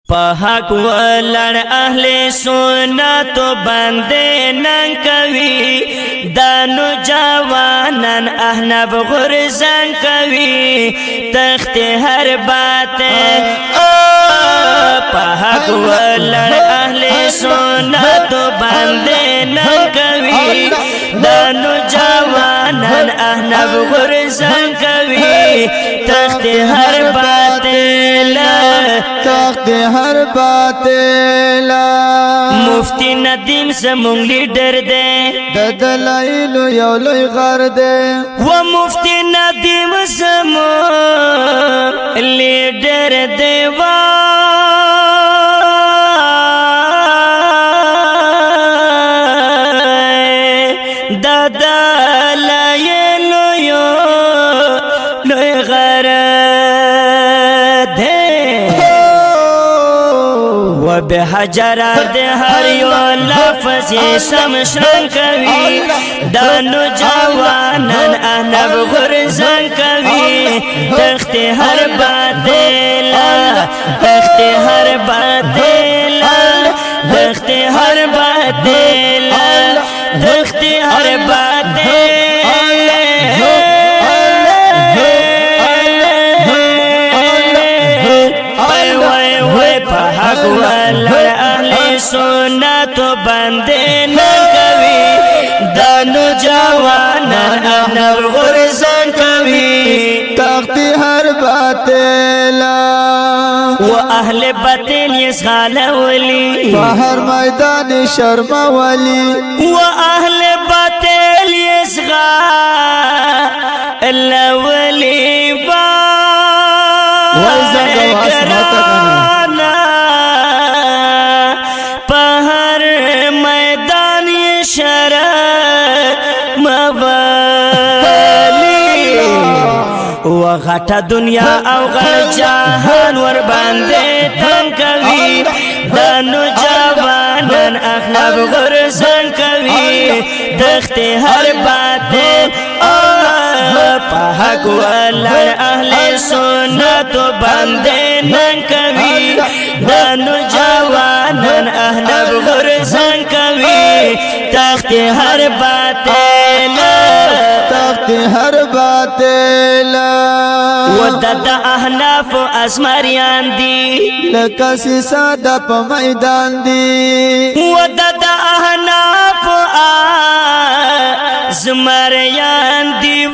په حق ولړ اهل سنت باندې نن کوي دانو جوانان احناب غرزان کوي تخت هر باطل په حق ولړ اهل سنت باندې نن کوي دانو جوانان احناب غرزان کوي تخت هر باطل تخت هر باطل مفتی ندیم زمونږ لیډر دی د دلایلو یو لوی غر دی و مفتی ندیم زمونږ لیډر دی د دلایلو یو لوی غر به حجرات هر یو لفظ سمشن کوي دانو جوانان احناب غرزان کوي تخت هر باطل تخت هر باطل تخت هر باطل تخت هر باطل حق ولړ اهل سنت باندې نن کوي دانو جوانان احناب غرزان کوي تخت هر باطل و اهل باطل یسغالولی په هر میدان شرمولی و اهل باطل یسغالولی غټه دنیا او غټ جهان ور باندې تنگ کوي دانو جوانان احناب غرزان کوي تخت هر باطل په حق ولړ اهل سنت باندې نن کوي دانو جوانان احناب غرزان کوي تخت هر باطل تخت هر باطل ودد احناف اسمریان دی لکه ساده په میدان دی ودد احناف اسمریان دی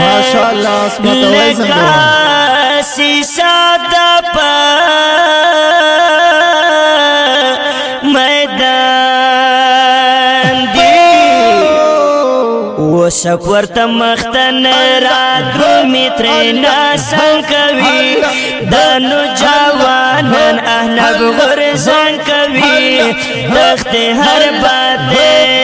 ماشاءالله اسمت لکه ساده په شکور ته مختن را درومی ترینا سن کوي دانو جوانان احناب غرزان کوي تخت هر باطل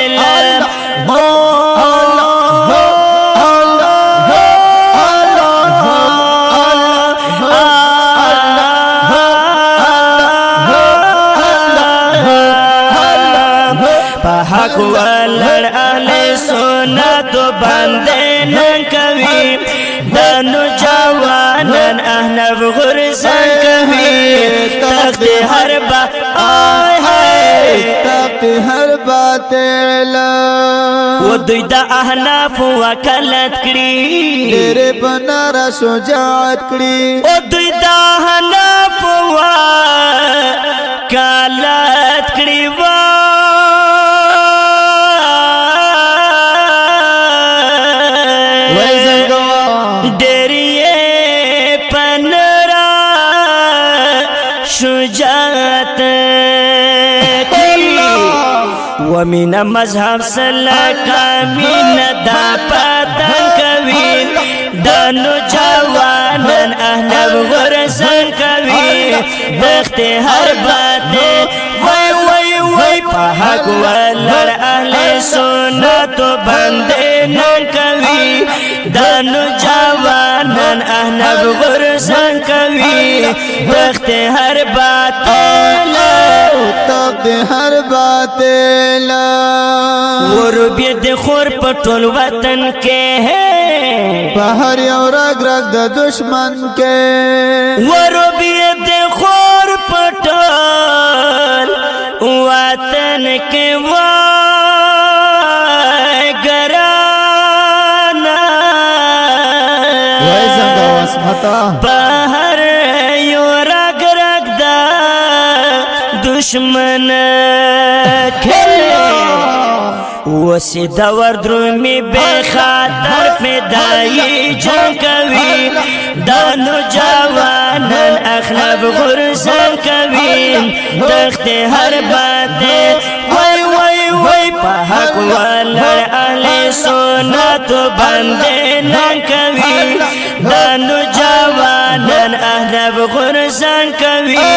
حق ولړ اهل سنت باندې نن کوي دانو جوانان احناب غرزان کوي تخت هر تخت هر باطل و دوی د احناف وکالت کړي ډېر بنارا شجاعت کړي او دوی د احناف وکالت کړي شجاعت ومن مذهب سلکا من دا پاتن کوي دانو جوانان احناب غرزان کوي تخت هر باطل وای وای وای په حق ولړ اهل سنت باندې نن کوي دانو جوانان احناب غرزان کوي تخت هر باطل تخت هر باطل ور بید خور په ټول وطن کې بهر یو رگ رگ د دشمن کې وربیه د خور پټل وطن کې وای ګرانا وای څنګه وسمتا بهر یو رگ رگ دا دشمن کې وسی دور درومی بے خاطر فدائی جنگ کوي دانو جوانن اخلاب غرزن کوي تخت هر باتے وای وای وای پا حق والر اہل سنت بندے نن کوي دانو جوانن اخلاب غرزن کوي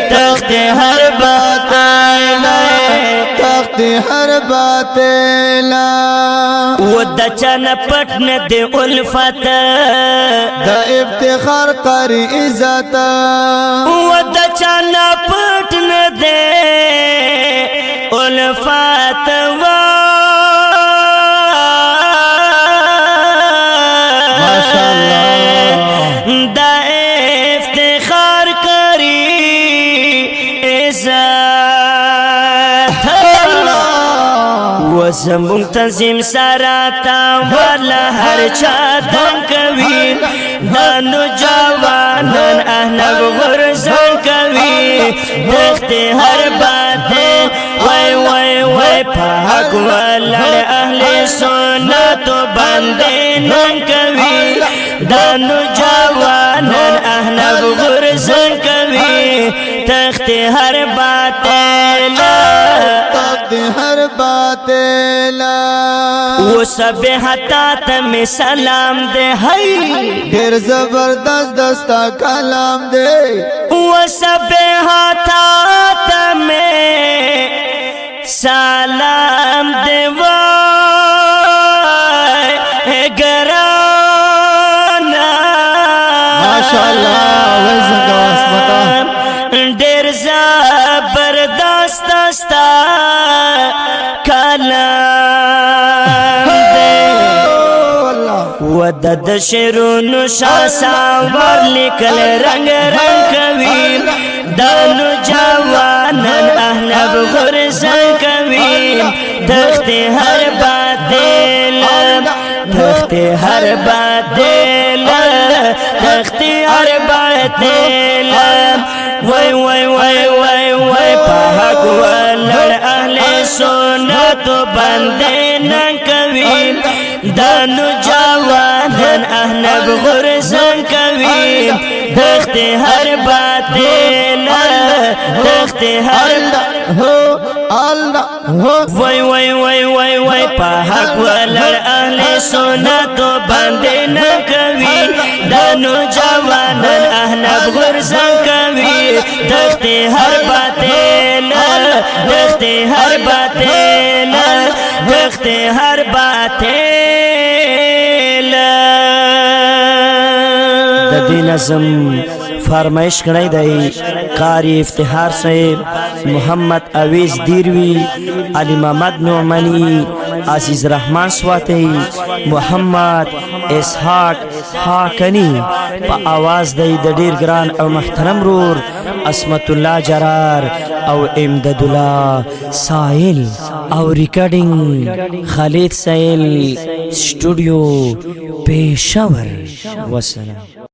تخت هر باتے تخت هر باطلا ود چن پټن دی الفت د افتخار قری عزت ود چن پټن دی الفت ماشاءالله د افتخار قری عزت وزمون تنظیم سراتا والا هر چا دن کوي دانو جوانن احنب غرزن کوي دخت هر باتے وای وای وای پا حق والا اہل سنت بندے نن کوي دانو جوانن احنب غرزن کوي تخت هر باتے تخت هر باطلا وہ سب حتا تم سلام دے ہائی ډیر زبردست دستا کلام دے وہ سب حتا تم سلام دے وائے گرانا ماشاءاللہ وای څنګه وسمتا ډیر زبردست دستا کلام دے ودد شیرونو شاساور لکل رنگ رنگ کوي دانو جوانن احنب غرزن کوي تخت هر باطل تخت هر باطل تخت هر باطل وای وای وای وای وای پا حق والر اہل سنت بندے نن کوي دانو جوانن احنب غرزن کوي تخت هر باطل تخت هر اللہ وای وای وای وای وای پا حق والر اہل سنت بندے نن کوي دانو جوانن احنب غرزن کوي تخت هر باطل تخت هر باطل تخت هر باطل د دې نظم فرمایش کړی دی قاری افتخار صاحب محمد اویس دیروی علی محمد نعمانی عزیز رحمان سواتی محمد اسحاق حاکنی په आवाज دی د ډیر ګران او محترم رور اسمت الله جرار او امداد الله سائل او ریکارډینګ خالد سائل سټوډیو پېښور وسلام.